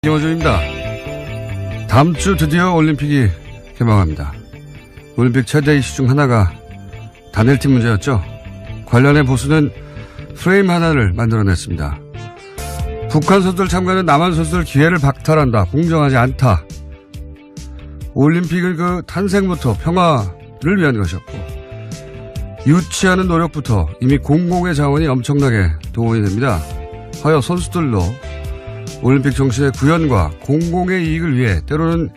김어준입니다. 다음 주 드디어 올림픽이 개막합니다. 올림픽 최대 이슈 중 하나가 단일팀 문제였죠. 관련해 보수는 프레임 하나를 만들어냈습니다. 북한 선수들 참가는 남한 선수들 기회를 박탈한다. 공정하지 않다. 올림픽은 그 탄생부터 평화를 위한 것이었고 유치하는 노력부터 이미 공공의 자원이 엄청나게 동원이 됩니다. 하여 선수들도 올림픽 정신의 구현과 공공의 이익을 위해 때로는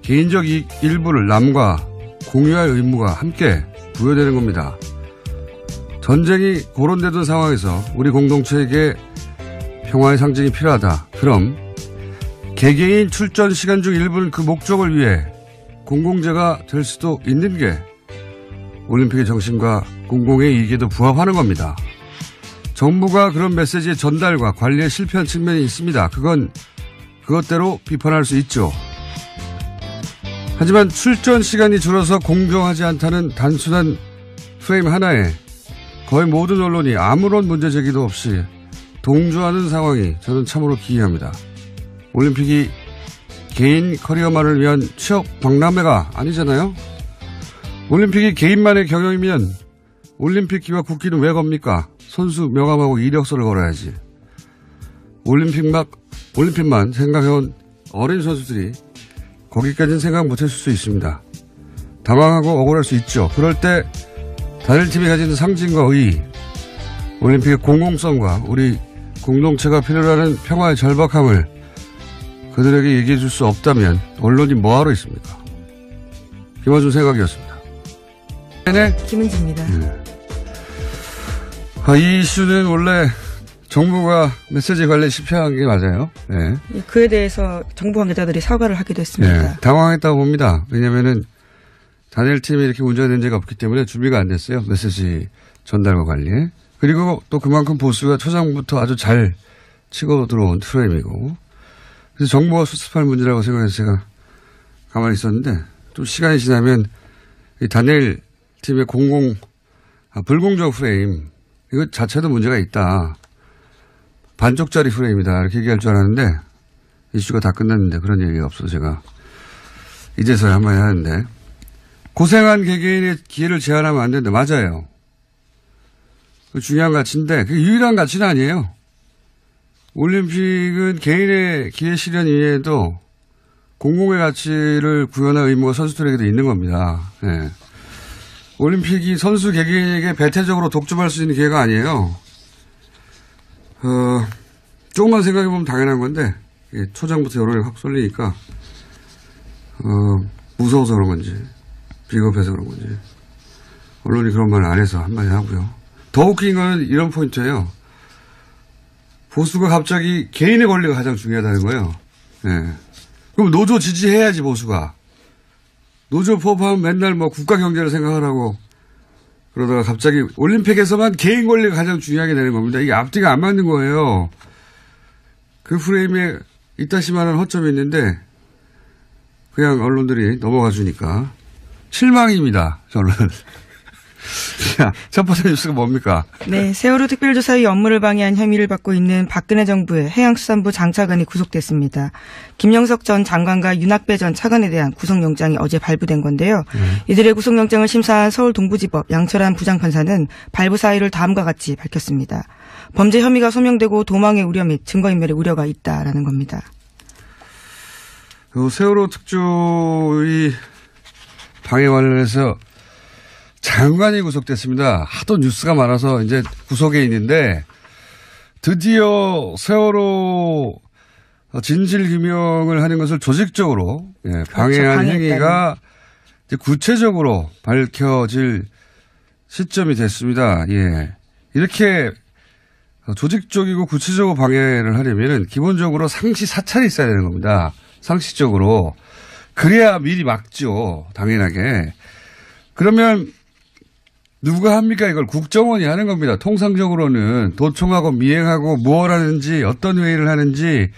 개인적 이익 일부를 남과 공유할 의무가 함께 부여되는 겁니다. 전쟁이 고론되던 상황에서 우리 공동체에게 평화의 상징이 필요하다. 그럼 개개인 출전 시간 중 일부는 그 목적을 위해 공공재가 될 수도 있는 게 올림픽의 정신과 공공의 이익에도 부합하는 겁니다. 정부가 그런 메시지의 전달과 관리에 실패한 측면이 있습니다. 그건 그것대로 비판할 수 있죠. 하지만 출전 시간이 줄어서 공정하지 않다는 단순한 프레임 하나에 거의 모든 언론이 아무런 문제 제기도 없이 동조하는 상황이 저는 참으로 기이합니다. 올림픽이 개인 커리어만을 위한 취업 박람회가 아니잖아요. 올림픽이 개인만의 경영이면 올림픽기와 국기는 왜 겁니까? 선수 명함하고 이력서를 걸어야지. 올림픽만 생각해온 어린 선수들이 거기까지는 생각 못했을 수 있습니다. 당황하고 억울할 수 있죠. 그럴 때 단일팀이 가지는 상징과 의의, 올림픽의 공공성과 우리 공동체가 필요로 하는 평화의 절박함을 그들에게 얘기해 줄 수 없다면 언론이 뭐하러 있습니까? 김어준 생각이었습니다. 네. 김은지입니다. 네. 이 이슈는 원래 정부가 메시지 관리에 실패한 게 맞아요. 네. 그에 대해서 정부 관계자들이 사과를 하기도 했습니다. 네. 당황했다고 봅니다. 왜냐면은 단일팀이 이렇게 문제된 적이 없기 때문에 준비가 안 됐어요. 메시지 전달과 관리에. 그리고 또 그만큼 보수가 초장부터 아주 잘 치고 들어온 프레임이고. 그래서 정부가 수습할 문제라고 생각해서 제가 가만히 있었는데 좀 시간이 지나면 이 단일팀의 불공정 프레임 이거 자체도 문제가 있다. 반쪽짜리 프레임이다. 이렇게 얘기할 줄 알았는데 이슈가 다 끝났는데 그런 얘기가 없어서 제가 이제서야 한마디 하는데 고생한 개개인의 기회를 제한하면 안 된다. 맞아요. 그 중요한 가치인데 그게 유일한 가치는 아니에요. 올림픽은 개인의 기회 실현 이외에도 공공의 가치를 구현할 의무가 선수들에게도 있는 겁니다. 네. 올림픽이 선수 개개인에게 배타적으로 독점할 수 있는 기회가 아니에요. 조금만 생각해보면 당연한 건데 초장부터 여론이 확 쏠리니까 무서워서 그런 건지 비겁해서 그런 건지 언론이 그런 말을 안 해서 한마디 하고요. 더 웃긴 건 이런 포인트예요. 보수가 갑자기 개인의 권리가 가장 중요하다는 거예요. 네. 그럼 노조 지지해야지 보수가. 노조 포함하면 맨날 뭐 국가 경제를 생각하라고 그러다가 갑자기 올림픽에서만 개인 권리가 가장 중요하게 되는 겁니다. 이게 앞뒤가 안 맞는 거예요. 그 프레임에 이따시만한 허점이 있는데 그냥 언론들이 넘어가 주니까 실망입니다. 저는. 자, 첫 번째 뉴스가 뭡니까? 네, 세월호 특별조사의 업무를 방해한 혐의를 받고 있는 박근혜 정부의 해양수산부 장차관이 구속됐습니다. 김영석 전 장관과 윤학배 전 차관에 대한 구속영장이 어제 발부된 건데요. 이들의 구속영장을 심사한 서울 동부지법 양철한 부장판사는 발부 사유를 다음과 같이 밝혔습니다. 범죄 혐의가 소명되고 도망의 우려 및 증거인멸의 우려가 있다라는 겁니다. 세월호 특조위 방해 관련해서 장관이 구속됐습니다. 하도 뉴스가 많아서 이제 구속에 있는데 드디어 세월호 진실규명을 하는 것을 조직적으로 방해한 행위가 이제 구체적으로 밝혀질 시점이 됐습니다. 예. 이렇게 조직적이고 구체적으로 방해를 하려면 기본적으로 상시 사찰이 있어야 되는 겁니다. 상식적으로. 그래야 미리 막죠. 당연하게. 그러면 누가 합니까? 이걸 국정원이 하는 겁니다. 통상적으로는 도청하고 미행하고 무엇 하는지 어떤 회의를 하는지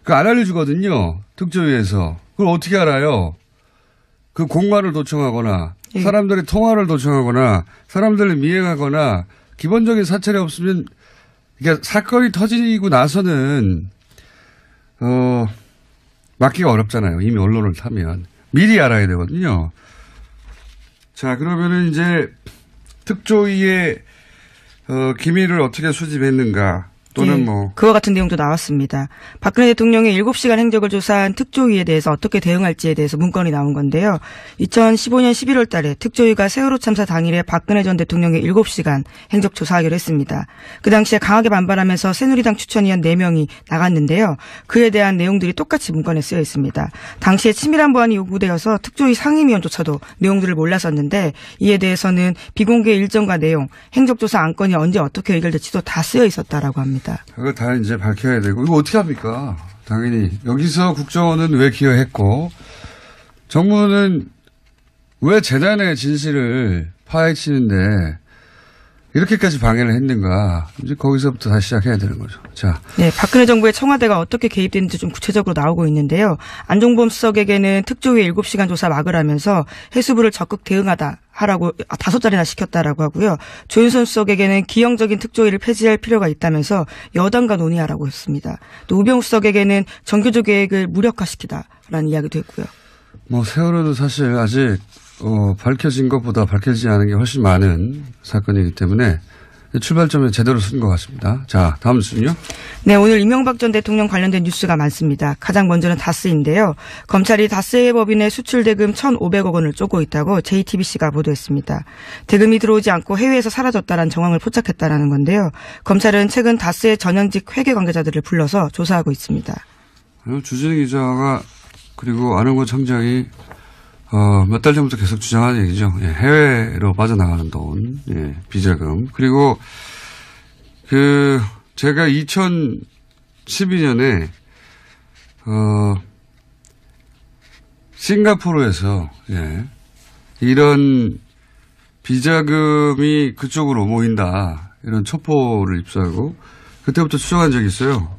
그거 안 알려주거든요. 특조위에서. 그걸 어떻게 알아요? 그 공관을 도청하거나 사람들의 통화를 도청하거나 사람들을 미행하거나 기본적인 사찰이 없으면 이게 사건이 터지고 나서는 막기가 어렵잖아요. 이미 언론을 타면. 미리 알아야 되거든요. 자, 그러면은 이제 특조위의 기밀을 어떻게 수집했는가 또는 예, 뭐. 그와 같은 내용도 나왔습니다. 박근혜 대통령의 7시간 행적을 조사한 특조위에 대해서 어떻게 대응할지에 대해서 문건이 나온 건데요. 2015년 11월 달에 특조위가 세월호 참사 당일에 박근혜 전 대통령의 7시간 행적 조사하기로 했습니다. 그 당시에 강하게 반발하면서 새누리당 추천위원 4명이 나갔는데요. 그에 대한 내용들이 똑같이 문건에 쓰여 있습니다. 당시에 치밀한 보안이 요구되어서 특조위 상임위원조차도 내용들을 몰랐었는데 이에 대해서는 비공개 일정과 내용, 행적조사 안건이 언제 어떻게 의결될지도 다 쓰여 있었다라고 합니다. 그거 다 이제 밝혀야 되고, 이거 어떻게 합니까? 당연히. 여기서 국정원은 왜 기여했고, 정부는 왜 재단의 진실을 파헤치는데, 이렇게까지 방해를 했는가. 이제 거기서부터 다시 시작해야 되는 거죠. 자. 네, 박근혜 정부의 청와대가 어떻게 개입됐는지 좀 구체적으로 나오고 있는데요. 안종범 수석에게는 특조위 7시간 조사 막으라면서 해수부를 적극 하라고 5자리나 시켰다라고 하고요. 조윤선 수석에게는 기형적인 특조위를 폐지할 필요가 있다면서 여당과 논의하라고 했습니다. 또 우병우 수석에게는 정교조 계획을 무력화시키다라는 이야기도 했고요. 뭐 세월호도 사실 아직 밝혀진 것보다 밝혀지지 않은 게 훨씬 많은 사건이기 때문에 출발점에 제대로 쓴 것 같습니다. 자, 다음 뉴스는요? 네, 오늘 이명박 전 대통령 관련된 뉴스가 많습니다. 가장 먼저는 다스인데요. 검찰이 다스의 법인의 수출 대금 1,500억 원을 쪼고 있다고 JTBC가 보도했습니다. 대금이 들어오지 않고 해외에서 사라졌다라는 정황을 포착했다라는 건데요. 검찰은 최근 다스의 전현직 회계 관계자들을 불러서 조사하고 있습니다. 주진우 기자가 그리고 안홍구 청장이 몇 달 전부터 계속 주장하는 얘기죠. 예, 해외로 빠져나가는 돈, 예, 비자금. 그리고 제가 2012년에 싱가포르에서 예, 이런 비자금이 그쪽으로 모인다 이런 첩보를 입수하고 그때부터 추정한 적이 있어요.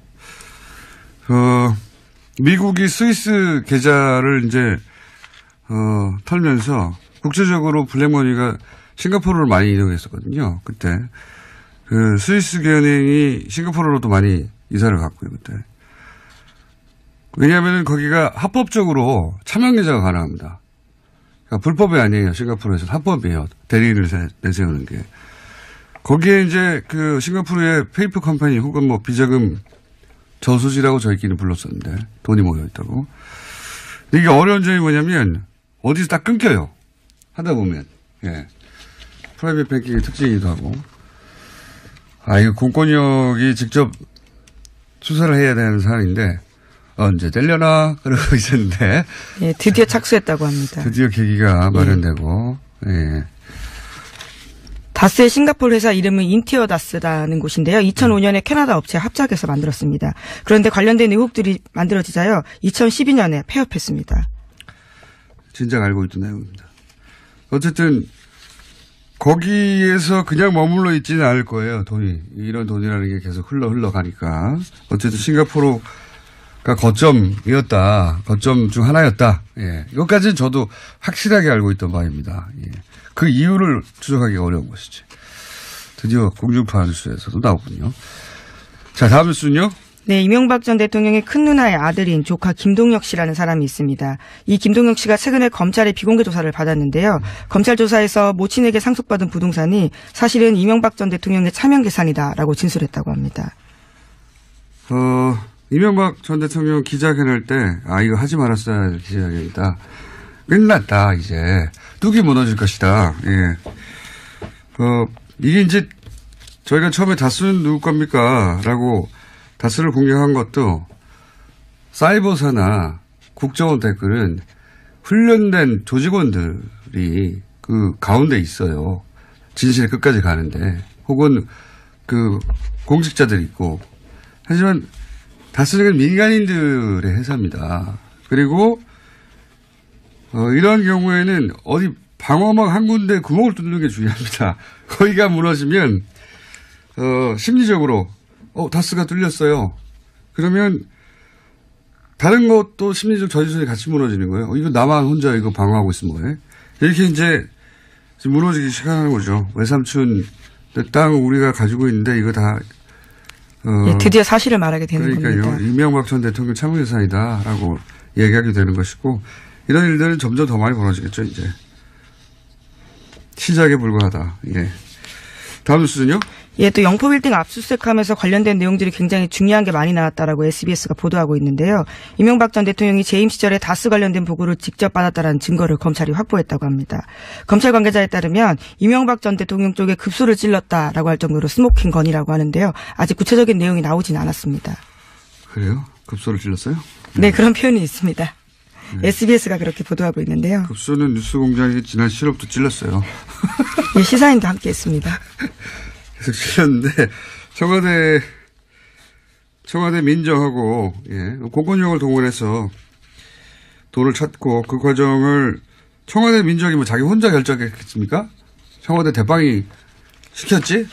미국이 스위스 계좌를 이제 털면서 국제적으로 블랙머니가 싱가포르로 많이 이동했었거든요. 그때 스위스 은행이 싱가포르로도 많이 이사를 갔고요. 그때 왜냐하면 거기가 합법적으로 차명 계좌가 가능합니다. 그러니까 불법이 아니에요. 싱가포르에서는 합법이에요. 대리인을 내세우는 게. 거기에 이제 싱가포르의 페이퍼 컴퍼니 혹은 뭐 비자금 저수지라고 저희끼리 불렀었는데 돈이 모여있다고. 이게 어려운 점이 뭐냐면 어디서 딱 끊겨요. 하다 보면. 예. 프라이빗 뱅킹의 특징이기도 하고. 이거 공권력이 직접 수사를 해야 되는 사안인데 언제 되려나 그러고 있었는데. 예, 드디어 착수했다고 합니다. 드디어 계기가 마련되고. 예. 다스의 싱가포르 회사 이름은 인티어 다스라는 곳인데요. 2005년에 캐나다 업체 합작해서 만들었습니다. 그런데 관련된 의혹들이 만들어지자요. 2012년에 폐업했습니다. 진작 알고 있던 내용입니다. 어쨌든 거기에서 그냥 머물러 있지는 않을 거예요. 돈이. 이런 돈이라는 게 계속 흘러가니까. 어쨌든 싱가포르가 거점이었다. 거점 중 하나였다. 예. 이것까지는 저도 확실하게 알고 있던 바입니다. 예. 그 이유를 추적하기가 어려운 것이지. 드디어 공중파 뉴스에서도 나오군요. 자, 다음 뉴스는요? 네, 이명박 전 대통령의 큰 누나의 아들인 조카 김동혁 씨라는 사람이 있습니다. 이 김동혁 씨가 최근에 검찰의 비공개 조사를 받았는데요. 검찰 조사에서 모친에게 상속받은 부동산이 사실은 이명박 전 대통령의 차명 재산이다라고 진술했다고 합니다. 이명박 전 대통령 기자회견할 때 이거 하지 말았어야 할 기자회견이다. 끝났다 이제. 뚝이 무너질 것이다. 예. 이게 이제 저희가 처음에 다스는 누구 겁니까? 라고 다스를 공격한 것도 사이버사나 국정원 댓글은 훈련된 조직원들이 그 가운데 있어요. 진실의 끝까지 가는데 혹은 공직자들이 있고 하지만 다스는 민간인들의 회사입니다. 그리고 이런 경우에는 어디 방어막 한 군데 구멍을 뚫는 게 중요합니다. 거기가 무너지면 심리적으로 다스가 뚫렸어요. 그러면 다른 것도 심리적 저지선이 같이 무너지는 거예요. 이거 나만 혼자 이거 방어하고 있으면 뭐해? 이렇게 이제 무너지기 시작하는 거죠. 외삼촌 땅 우리가 가지고 있는데 이거 다 예, 드디어 사실을 말하게 되는 그러니까요. 겁니다. 이명박 전 대통령 참여유사이다라고 얘기하게 되는 것이고 이런 일들은 점점 더 많이 벌어지겠죠. 이제 시작에 불과하다. 예. 다음 뉴스는요? 예, 또 영포빌딩 압수수색하면서 관련된 내용들이 굉장히 중요한 게 많이 나왔다라고 SBS가 보도하고 있는데요. 이명박 전 대통령이 재임 시절에 다스 관련된 보고를 직접 받았다라는 증거를 검찰이 확보했다고 합니다. 검찰 관계자에 따르면 이명박 전 대통령 쪽에 급소를 찔렀다라고 할 정도로 스모킹 건이라고 하는데요. 아직 구체적인 내용이 나오진 않았습니다. 그래요? 급소를 찔렀어요? 네, 그런 표현이 있습니다. SBS가 그렇게 보도하고 있는데요. 급소는 뉴스공장이 지난 7월부터 찔렀어요. 예, 시사인도 함께 했습니다. 계속 찔렀는데 청와대 민정하고 공권력을 동원해서 돈을 찾고 그 과정을 청와대 민정이 뭐 자기 혼자 결정했겠습니까? 청와대 대빵이 시켰지?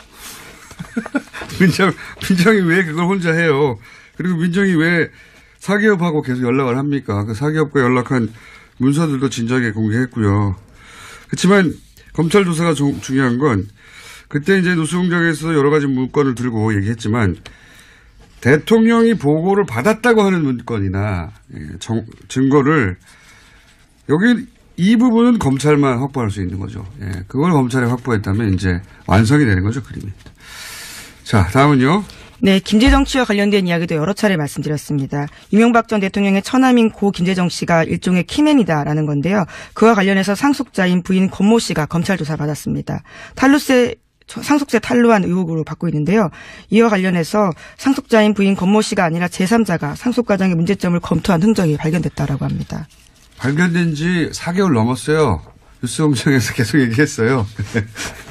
민정이 왜 그걸 혼자 해요? 그리고 민정이 왜 사기업하고 계속 연락을 합니까? 그 사기업과 연락한 문서들도 진작에 공개했고요. 그렇지만 검찰 조사가 중요한 건 그때 이제 뉴스공장에서 여러 가지 문건을 들고 얘기했지만 대통령이 보고를 받았다고 하는 문건이나 증거를 여기 이 부분은 검찰만 확보할 수 있는 거죠. 그걸 검찰이 확보했다면 이제 완성이 되는 거죠, 그림이. 자, 다음은요. 네, 김재정 씨와 관련된 이야기도 여러 차례 말씀드렸습니다. 이명박 전 대통령의 처남인 고 김재정 씨가 일종의 키맨이다라는 건데요. 그와 관련해서 상속자인 부인 권모 씨가 검찰 조사를 받았습니다. 상속세 탈루한 의혹으로 받고 있는데요. 이와 관련해서 상속자인 부인 권모 씨가 아니라 제3자가 상속 과정의 문제점을 검토한 흔적이 발견됐다라고 합니다. 발견된 지 4개월 넘었어요. 뉴스공장에서 계속 얘기했어요.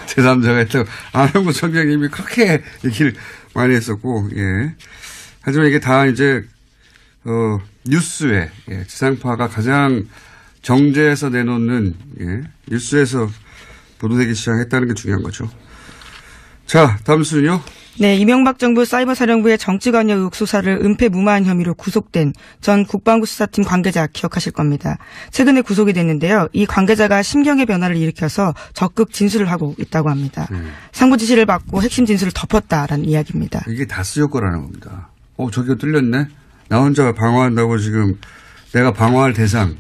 제3자가 했다고. 안홍구 총장님이 그렇게 얘기를 많이 했었고, 예. 하지만 이게 다 이제, 뉴스에, 지상파가 가장 정제해서 내놓는, 뉴스에서 보도되기 시작했다는 게 중요한 거죠. 자, 다음 뉴스는요? 네, 이명박 정부 사이버사령부의 정치관여 의혹 수사를 은폐무마한 혐의로 구속된 전 국방부 수사팀 관계자 기억하실 겁니다. 최근에 구속이 됐는데요. 이 관계자가 심경의 변화를 일으켜서 적극 진술을 하고 있다고 합니다. 상부 지시를 받고 핵심 진술을 덮었다라는 이야기입니다. 이게 다스 효과라는 겁니다. 저기가 뚫렸네? 나 혼자 방어한다고 지금 내가 방어할 대상,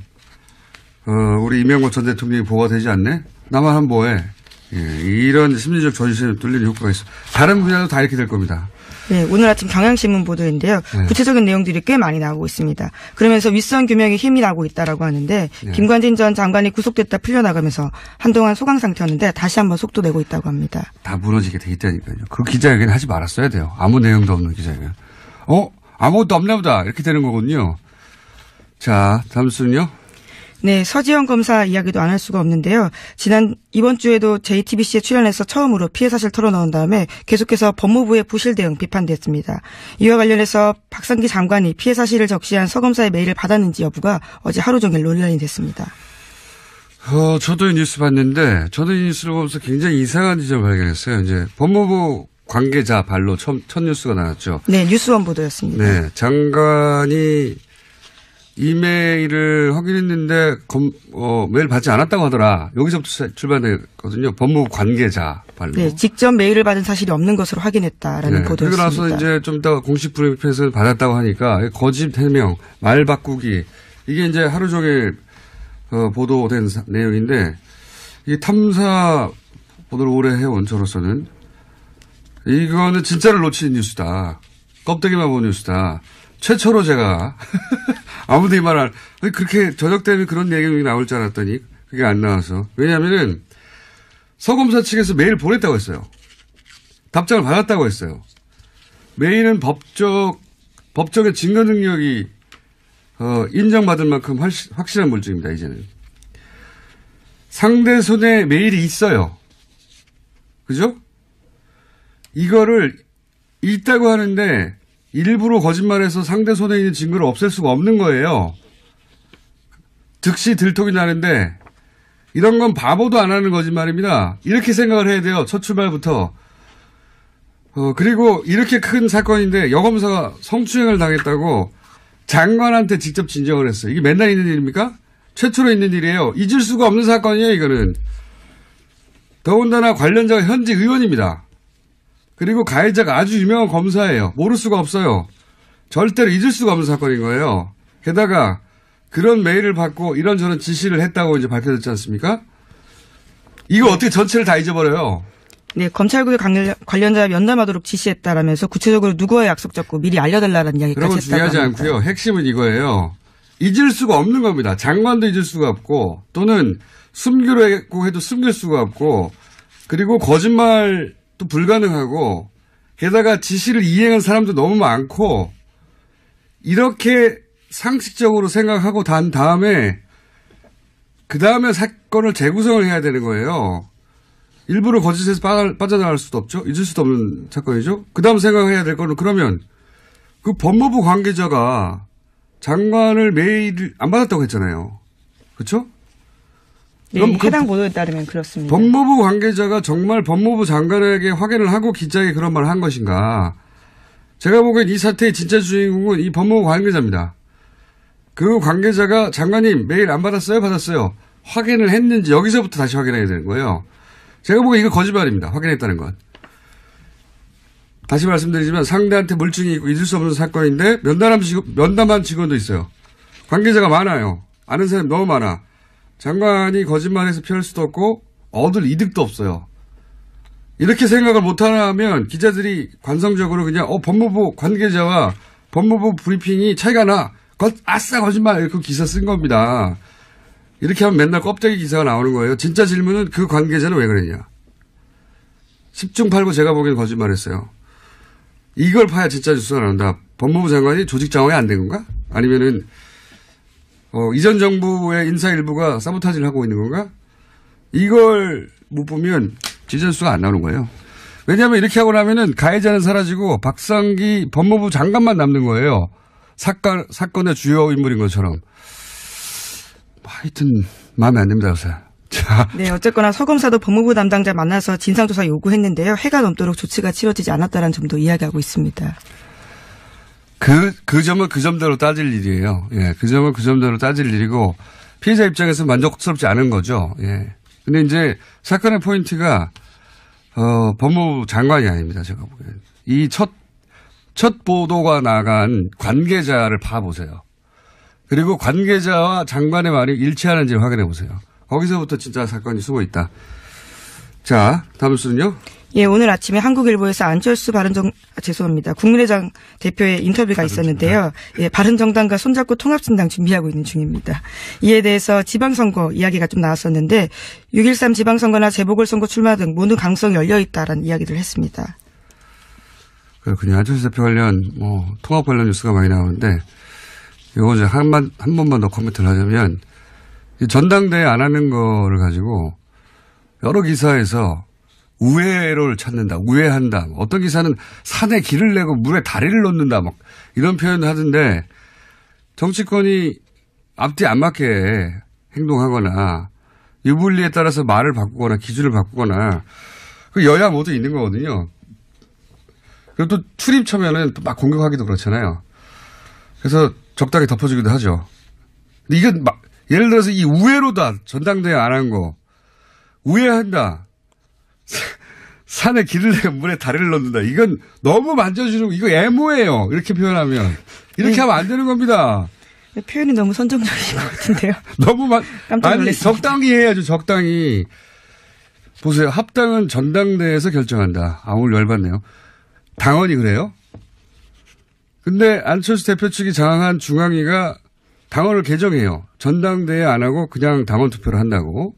우리 이명박 전 대통령이 보호가 되지 않네? 나만 하면 뭐해? 이런 심리적 저지심에 뚫리는 효과가 있어. 다른 분야도 다 이렇게 될 겁니다. 네, 오늘 아침 경향신문 보도인데요. 구체적인 내용들이 꽤 많이 나오고 있습니다. 그러면서 윗선 규명에 힘이 나고 있다라고 하는데 김관진 전 장관이 구속됐다 풀려나가면서 한동안 소강 상태였는데 다시 한번 속도 내고 있다고 합니다. 다 무너지게 돼 있다니까요. 그 기자회견 하지 말았어야 돼요. 아무 내용도 없는 기자회견. 아무것도 없나 보다. 이렇게 되는 거군요. 자, 다음 뉴스는요. 네, 서지현 검사 이야기도 안 할 수가 없는데요. 이번 주에도 JTBC에 출연해서 처음으로 피해 사실 털어놓은 다음에 계속해서 법무부의 부실 대응 비판됐습니다. 이와 관련해서 박상기 장관이 피해 사실을 적시한 서 검사의 메일을 받았는지 여부가 어제 하루 종일 논란이 됐습니다. 저도 이 뉴스 봤는데 저도 이 뉴스를 보면서 굉장히 이상한 지점을 발견했어요. 이제 법무부 관계자 발로 첫 뉴스가 나왔죠. 네, 뉴스원 보도였습니다. 네, 장관이 이메일을 확인했는데 메일 받지 않았다고 하더라. 여기서부터 출발했거든요. 법무부 관계자 발로. 네, 직접 메일을 받은 사실이 없는 것으로 확인했다라는 보도였습니다. 그리고 나서 이제 좀 이따 공식 브리핑에서 받았다고 하니까 거짓 해명, 말 바꾸기 이게 이제 하루 종일 보도된 내용인데 이 탐사 보도를 오래 해온 저로서는 이거는 진짜를 놓친 뉴스다. 껍데기만 본 뉴스다. 최초로 제가 아무도 이 말을 그렇게 저녁 때문에 그런 내용이 나올 줄 알았더니 그게 안 나와서. 왜냐하면은 서검사 측에서 메일 보냈다고 했어요. 답장을 받았다고 했어요. 메일은 법적인 증거 능력이 인정받을 만큼 확실한 물증입니다. 이제는. 상대 손에 메일이 있어요. 그죠? 이거를 있다고 하는데 일부러 거짓말해서 상대 손에 있는 증거를 없앨 수가 없는 거예요. 즉시 들통이 나는데 이런 건 바보도 안 하는 거짓말입니다. 이렇게 생각을 해야 돼요. 첫 출발부터. 그리고 이렇게 큰 사건인데 여검사가 성추행을 당했다고 장관한테 직접 진정을 했어요. 이게 맨날 있는 일입니까? 최초로 있는 일이에요. 잊을 수가 없는 사건이에요. 이거는. 더군다나 관련자가 현직 의원입니다. 그리고 가해자가 아주 유명한 검사예요. 모를 수가 없어요. 절대로 잊을 수가 없는 사건인 거예요. 게다가 그런 메일을 받고 이런저런 지시를 했다고 이제 밝혀졌지 않습니까? 이거 어떻게 전체를 다 잊어버려요? 네, 검찰국의 관련자 면담하도록 지시했다라면서 구체적으로 누구와 약속 잡고 미리 알려달라는 이야기까지 그런 건 중요하지 합니다. 않고요. 핵심은 이거예요. 잊을 수가 없는 겁니다. 장관도 잊을 수가 없고 또는 숨기로 했고 해도 숨길 수가 없고 그리고 거짓말도 불가능하고 게다가 지시를 이행한 사람도 너무 많고 이렇게 상식적으로 생각하고 단 다음에 그 다음에 사건을 재구성을 해야 되는 거예요. 일부러 거짓에서 빠져나갈 수도 없죠. 잊을 수도 없는 사건이죠. 그 다음 생각해야 될 거는 그러면 그 법무부 관계자가 장관을 메일 안 받았다고 했잖아요. 그렇죠? 네, 해당 보도에 따르면 그렇습니다. 법무부 관계자가 정말 법무부 장관에게 확인을 하고 기자에게 그런 말을 한 것인가. 제가 보기엔 이 사태의 진짜 주인공은 이 법무부 관계자입니다. 그 관계자가 장관님 메일 안 받았어요? 받았어요. 확인을 했는지 여기서부터 다시 확인해야 되는 거예요. 제가 보기엔 이거 거짓말입니다. 확인했다는 건. 다시 말씀드리지만 상대한테 물증이 있고 잊을 수 없는 사건인데 면담한 직원도 있어요. 관계자가 많아요. 아는 사람이 너무 많아. 장관이 거짓말해서 피할 수도 없고 얻을 이득도 없어요. 이렇게 생각을 못하면 기자들이 관성적으로 그냥 법무부 관계자와 법무부 브리핑이 차이가 나. 아싸 거짓말 이렇게 기사 쓴 겁니다. 이렇게 하면 맨날 껍데기 기사가 나오는 거예요. 진짜 질문은 그 관계자는 왜 그랬냐. 10중 8구 제가 보기엔 거짓말했어요. 이걸 파야 진짜 뉴스가 나온다. 법무부 장관이 조직 장악이 안 된 건가? 아니면은 이전 정부의 인사 일부가 사보타지를 하고 있는 건가? 이걸 못 보면 진짜 뉴스가 안 나오는 거예요. 왜냐하면 이렇게 하고 나면은 가해자는 사라지고 박상기 법무부 장관만 남는 거예요. 사건의 주요 인물인 것처럼. 하여튼 마음에 안 듭니다. 요새. 자. 네, 어쨌거나 서 검사도 법무부 담당자 만나서 진상조사 요구했는데요. 해가 넘도록 조치가 치러지지 않았다는 점도 이야기하고 있습니다. 그 점은 그 점대로 따질 일이에요. 예, 그 점은 그 점대로 따질 일이고 피해자 입장에서 만족스럽지 않은 거죠. 예. 근데 이제 사건의 포인트가 법무부 장관이 아닙니다. 제가 보기엔. 이 첫 보도가 나간 관계자를 봐보세요. 그리고 관계자와 장관의 말이 일치하는지를 확인해 보세요. 거기서부터 진짜 사건이 숨어 있다. 자, 다음 수는요? 예, 오늘 아침에 한국일보에서 안철수 국민의당 대표의 인터뷰가 있었는데요. 예, 바른정당과 손잡고 통합신당 준비하고 있는 중입니다. 이에 대해서 지방선거 이야기가 좀 나왔었는데 6.13 지방선거나 재보궐선거 출마 등 모든 가능성이 열려있다라는 이야기를 했습니다. 그렇군요. 안철수 대표 관련 통합 관련 뉴스가 많이 나오는데 이거 이제 한 번만 더 코멘트를 하자면 전당대회 안 하는 거를 가지고 여러 기사에서 우회로를 찾는다, 우회한다. 어떤 기사는 산에 길을 내고 물에 다리를 놓는다, 막 이런 표현을 하던데 정치권이 앞뒤 안 맞게 행동하거나 유불리에 따라서 말을 바꾸거나 기준을 바꾸거나 그 여야 모두 있는 거거든요. 그리고 또 출입 처면은 또 막 공격하기도 그렇잖아요. 그래서 적당히 덮어주기도 하죠. 근데 이건 막 예를 들어서 이 우회로다, 전당대회 안 한 거. 우회한다. 산에 길을 내고 물에 다리를 넣는다. 이건 너무 만져주는, 이거 애모예요. 이렇게 표현하면. 이렇게 하면 안 되는 겁니다. 표현이 너무 선정적인 것 같은데요. 너무 깜짝 놀랐습니다. 적당히 해야죠, 적당히. 보세요. 합당은 전당대회에서 결정한다. 오늘 열받네요. 당원이 그래요? 근데 안철수 대표 측이 장악한 중앙위가 당원을 개정해요. 전당대회 안 하고 그냥 당원 투표를 한다고.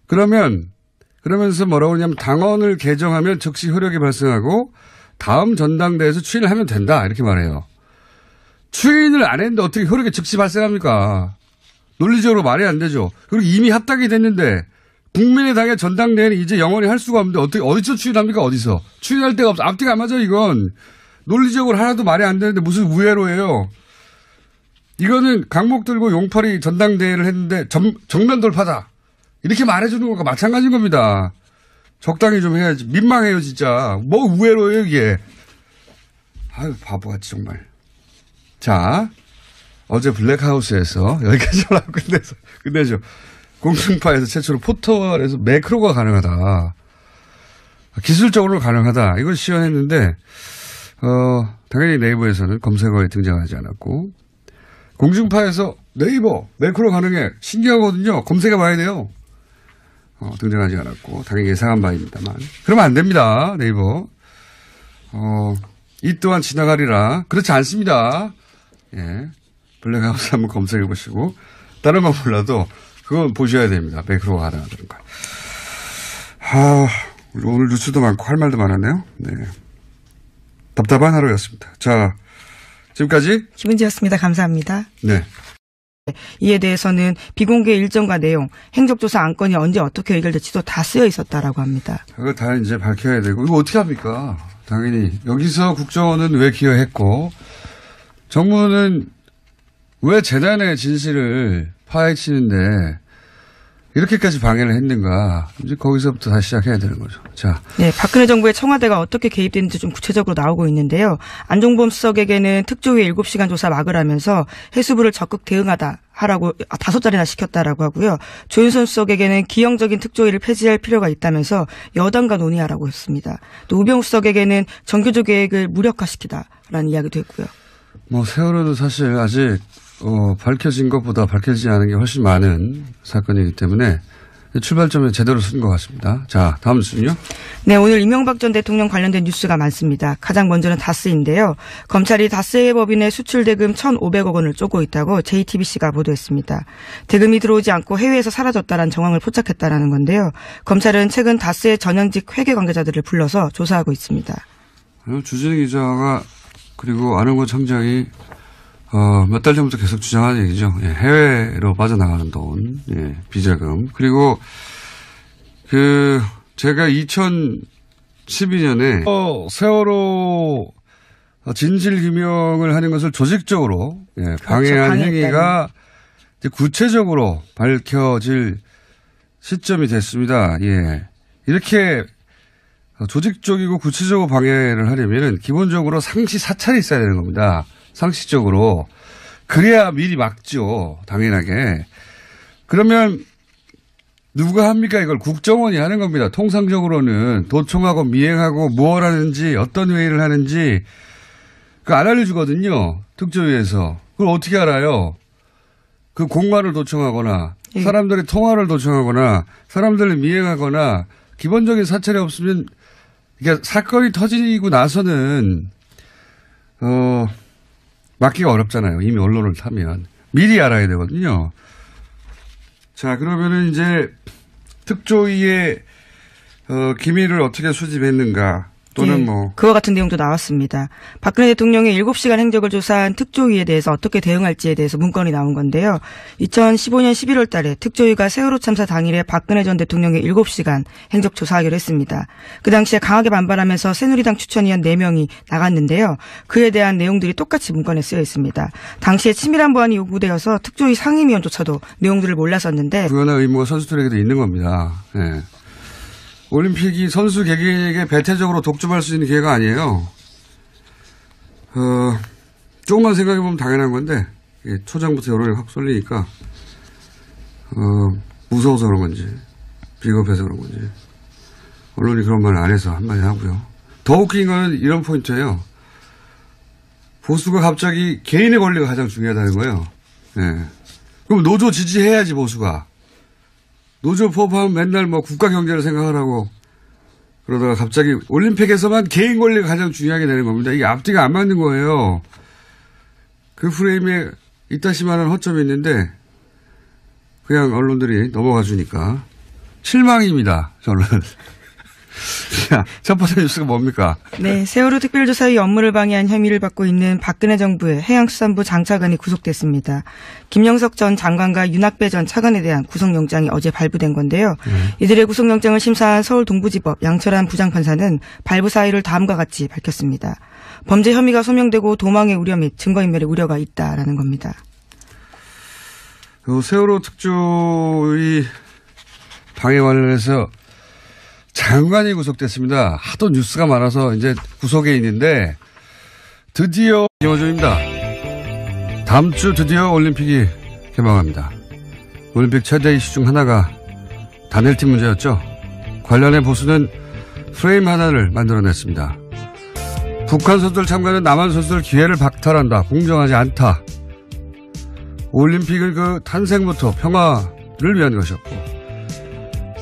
그러면서 뭐라고 하냐면 당원을 개정하면 즉시 효력이 발생하고 다음 전당대회에서 추인을 하면 된다. 이렇게 말해요. 추인을 안 했는데 어떻게 효력이 즉시 발생합니까? 논리적으로 말이 안 되죠. 그리고 이미 합당이 됐는데 국민의당의 전당대회는 이제 영원히 할 수가 없는데 어디서 추인합니까? 어디서? 추인할 데가 없어. 앞뒤가 안 맞아 이건. 논리적으로 하나도 말이 안 되는데 무슨 우회로예요. 이거는 강목 들고 용팔이 전당대회를 했는데 정면 돌파다. 이렇게 말해주는 것과 마찬가지인 겁니다. 적당히 좀 해야지. 민망해요 진짜. 뭐 우회로예요 이게. 아유 바보같이 정말. 자 어제 블랙하우스에서 여기까지 하려고 끝내죠. 공중파에서 최초로 포털에서 매크로가 가능하다. 기술적으로 가능하다. 이걸 시연했는데, 당연히 네이버에서는 검색어에 등장하지 않았고, 공중파에서 네이버, 매크로 가능해. 신기하거든요. 검색해 봐야 돼요. 등장하지 않았고, 당연히 예상한 바입니다만. 그러면 안 됩니다. 네이버. 이 또한 지나가리라. 그렇지 않습니다. 예. 블랙하우스 한번 검색해 보시고, 다른 건 몰라도, 그건 보셔야 됩니다. 매크로가 가능하다는 걸. 오늘 뉴스도 많고 할 말도 많았네요. 네. 답답한 하루였습니다. 자, 지금까지 김은지였습니다. 감사합니다. 네. 이에 대해서는 비공개 일정과 내용, 행적조사 안건이 언제 어떻게 해결될지도 다 쓰여 있었다라고 합니다. 그거 다 이제 밝혀야 되고, 이거 어떻게 합니까? 당연히. 여기서 국정원은 왜 기여했고, 정부는 왜 재단의 진실을 파헤치는데, 이렇게까지 방해를 했는가. 이제 거기서부터 다시 시작해야 되는 거죠. 자. 네, 박근혜 정부의 청와대가 어떻게 개입됐는지 좀 구체적으로 나오고 있는데요. 안종범 수석에게는 특조위 7시간 조사 막으라면서 해수부를 적극 하라고 5자리나 시켰다라고 하고요. 조윤선 수석에게는 기형적인 특조위를 폐지할 필요가 있다면서 여당과 논의하라고 했습니다. 또 우병우 수석에게는 정규조 계획을 무력화시키다라는 이야기도 했고요. 세월호도 사실 아직 밝혀진 것보다 밝혀지지 않은 게 훨씬 많은 사건이기 때문에 출발점에 제대로 쓴 것 같습니다. 자, 다음 뉴스는요? 네, 오늘 이명박 전 대통령 관련된 뉴스가 많습니다. 가장 먼저는 다스인데요. 검찰이 다스의 법인의 수출 대금 1,500억 원을 쪼고 있다고 JTBC가 보도했습니다. 대금이 들어오지 않고 해외에서 사라졌다는 정황을 포착했다는 건데요. 검찰은 최근 다스의 전현직 회계 관계자들을 불러서 조사하고 있습니다. 주진우 기자가 그리고 안홍구 청장이 몇 달 전부터 계속 주장하는 얘기죠. 예, 해외로 빠져나가는 돈, 예, 비자금. 그리고, 제가 2012년에, 세월호 진실규명을 하는 것을 조직적으로, 예, 방해한 행위가 이제 구체적으로 밝혀질 시점이 됐습니다. 예. 이렇게 조직적이고 구체적으로 방해를 하려면 기본적으로 상시 사찰이 있어야 되는 겁니다. 상식적으로. 그래야 미리 막죠. 당연하게. 그러면 누가 합니까? 이걸 국정원이 하는 겁니다. 통상적으로는 도청하고 미행하고 무엇 하는지 어떤 회의를 하는지 그거 안 알려주거든요. 특조위에서. 그걸 어떻게 알아요? 그 공관을 도청하거나 사람들의 통화를 도청하거나 사람들을 미행하거나 기본적인 사찰이 없으면 그러니까 사건이 터지고 나서는 막기가 어렵잖아요. 이미 언론을 타면. 미리 알아야 되거든요. 자, 그러면은 이제 특조위의 기밀을 어떻게 수집했는가 또는 그와 같은 내용도 나왔습니다. 박근혜 대통령의 7시간 행적을 조사한 특조위에 대해서 어떻게 대응할지에 대해서 문건이 나온 건데요. 2015년 11월 달에 특조위가 세월호 참사 당일에 박근혜 전 대통령의 7시간 행적 조사하기로 했습니다. 그 당시에 강하게 반발하면서 새누리당 추천위원 4명이 나갔는데요. 그에 대한 내용들이 똑같이 문건에 쓰여 있습니다. 당시에 치밀한 보안이 요구되어서 특조위 상임위원조차도 내용들을 몰랐었는데 그거나 의무가 선수들에게도 있는 겁니다. 네. 올림픽이 선수 개개인에게 배타적으로 독점할 수 있는 기회가 아니에요. 조금만 생각해보면 당연한 건데, 초장부터 여론이 확 쏠리니까, 무서워서 그런 건지, 비겁해서 그런 건지, 언론이 그런 말을 안 해서 한마디 하고요. 더 웃긴 건 이런 포인트예요. 보수가 갑자기 개인의 권리가 가장 중요하다는 거예요. 네. 그럼 노조 지지해야지, 보수가. 노조 포함하면 맨날 국가 경제를 생각하라고 그러다가 갑자기 올림픽에서만 개인 권리가 가장 중요하게 되는 겁니다. 이게 앞뒤가 안 맞는 거예요. 그 프레임에 이따시만한 허점이 있는데 그냥 언론들이 넘어가 주니까 실망입니다. 저는. 자, 첫 번째 뉴스가 뭡니까? 네, 세월호 특별조사의 업무를 방해한 혐의를 받고 있는 박근혜 정부의 해양수산부 장차관이 구속됐습니다. 김영석 전 장관과 윤학배 전 차관에 대한 구속영장이 어제 발부된 건데요. 이들의 구속영장을 심사한 서울동부지법 양철한 부장판사는 발부 사유를 다음과 같이 밝혔습니다. 범죄 혐의가 소명되고 도망의 우려 및 증거인멸의 우려가 있다라는 겁니다. 세월호 특조위 방해 관련해서 장관이 구속됐습니다. 하도 뉴스가 많아서 이제 구속에 있는데 드디어 김어준입니다. 다음 주 드디어 올림픽이 개막합니다. 올림픽 최대 이슈 중 하나가 단일팀 문제였죠. 관련해 보수는 프레임 하나를 만들어냈습니다. 북한 선수들 참가는 남한 선수들 기회를 박탈한다. 공정하지 않다. 올림픽은 그 탄생부터 평화를 위한 것이었고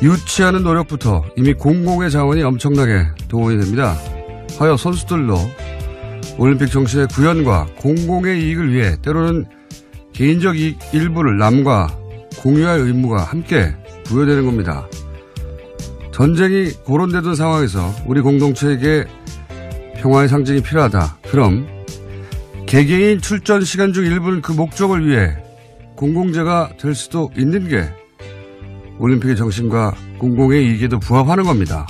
유치하는 노력부터 이미 공공의 자원이 엄청나게 동원이 됩니다. 하여 선수들도 올림픽 정신의 구현과 공공의 이익을 위해 때로는 개인적 이익 일부를 남과 공유할 의무가 함께 부여되는 겁니다. 전쟁이 고론되던 상황에서 우리 공동체에게 평화의 상징이 필요하다. 그럼 개개인 출전 시간 중 일부는 그 목적을 위해 공공재가 될 수도 있는 게 올림픽의 정신과 공공의 이익에도 부합하는 겁니다.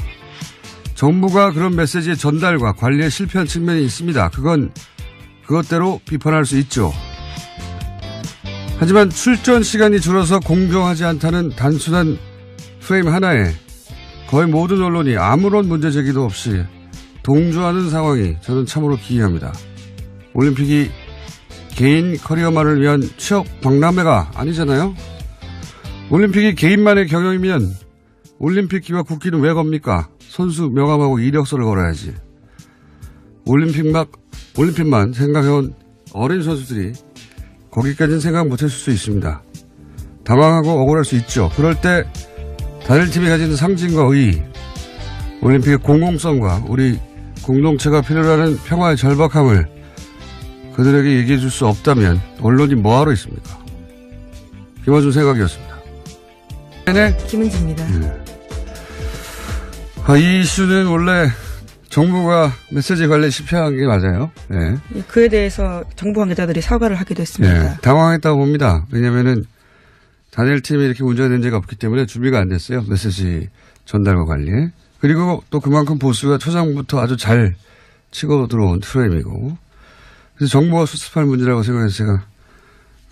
정부가 그런 메시지의 전달과 관리에 실패한 측면이 있습니다. 그건 그것대로 비판할 수 있죠. 하지만 출전 시간이 줄어서 공정하지 않다는 단순한 프레임 하나에 거의 모든 언론이 아무런 문제 제기도 없이 동조하는 상황이 저는 참으로 기이합니다. 올림픽이 개인 커리어만을 위한 취업 박람회가 아니잖아요. 올림픽이 개인만의 경영이면 올림픽기와 국기는 왜 겁니까? 선수 명함하고 이력서를 걸어야지. 올림픽만 생각해온 어린 선수들이 거기까지는 생각 못했을 수 있습니다. 당황하고 억울할 수 있죠. 그럴 때 다른 팀이 가지는 상징과 의의, 올림픽의 공공성과 우리 공동체가 필요로 하는 평화의 절박함을 그들에게 얘기해 줄 수 없다면 언론이 뭐하러 있습니까? 김어준 생각이었습니다. 네. 김은지입니다. 네. 이 이슈는 원래 정부가 메시지 관리에 실패한 게 맞아요. 네. 그에 대해서 정부 관계자들이 사과를 하기도 했습니다. 네. 당황했다고 봅니다. 왜냐면은 단일 팀이 이렇게 운전된 적이 없기 때문에 준비가 안 됐어요. 메시지 전달과 관리에. 그리고 또 그만큼 보수가 초장부터 아주 잘 치고 들어온 프레임이고. 그래서 정부가 수습할 문제라고 생각해서 제가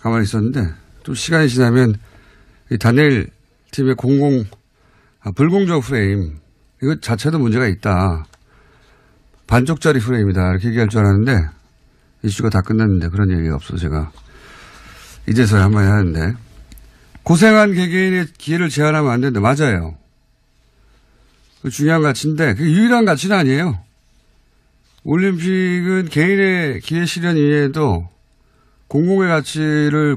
가만히 있었는데 좀 시간이 지나면 이 단일 팀의 불공정 프레임 이거 자체도 문제가 있다. 반쪽짜리 프레임이다. 이렇게 얘기할 줄 알았는데 이슈가 다 끝났는데 그런 얘기가 없어서 제가 이제서야 한마디 하는데 고생한 개개인의 기회를 제한하면 안 된다. 맞아요. 그 중요한 가치인데 그게 유일한 가치는 아니에요. 올림픽은 개인의 기회 실현 이외에도 공공의 가치를